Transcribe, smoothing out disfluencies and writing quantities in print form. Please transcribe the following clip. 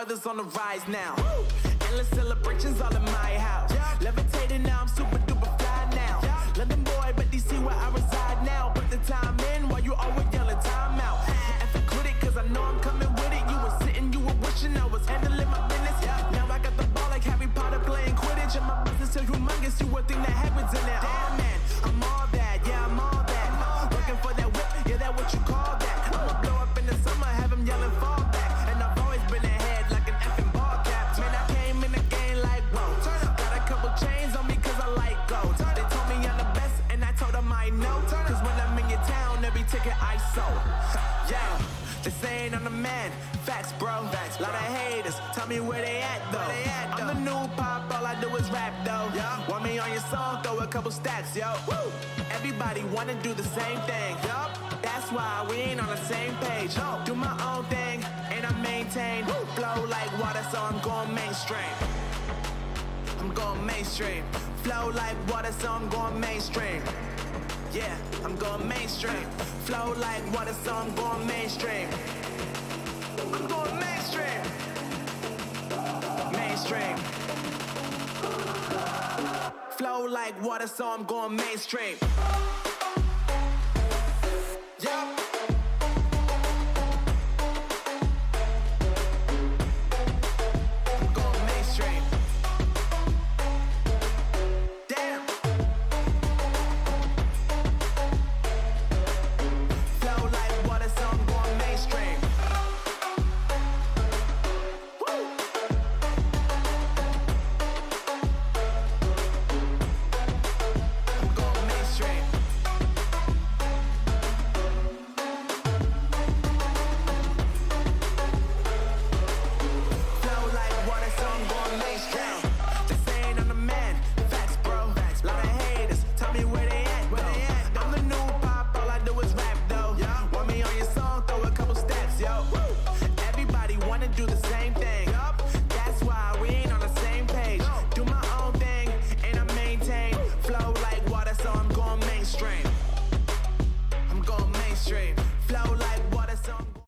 brothers on the rise now. Endless celebrations all in my house. Levitating now, I'm super duper fly now. London boy, but DC where I reside now. Put the time in while you always yelling time out. And quit it, cause I know I'm coming with it. You were sitting, you were wishing I was handling my business. Now I got the ball like Harry Potter playing Quidditch. And my business is humongous, you would think that happens in it. Damn man, I'm all that, yeah I'm all that. Working for that whip, yeah that what you call that. I'ma blow up in the summer, have him yelling fall back. And I've always been ahead like an effing ball cap. Man, I came in the game like whoa. Got a couple chains on me cause I like gold. They told me I'm the best and I told them I know. Cause when I'm in your town, every ticket I sold. Yeah, they saying I'm the man. Facts, bro. Facts, lot of haters. Tell me where they at, though. I'm the new pop, all I do is rap, though. Want me on your song, throw a couple stacks, yo. Woo! Everybody wanna do the same thing. That's why we ain't on the same page. Do my own thing, and I maintain. Flow like water, so I'm going mainstream. I'm going mainstream. Flow like water, so I'm going mainstream. Yeah, I'm going mainstream. Flow like water, so I'm going mainstream. I'm going mainstream. Mainstream. Flow like water, so I'm going mainstream. Yeah. I'm going mainstream. Damn. Flow like water, so I'm going mainstream. Do the same thing.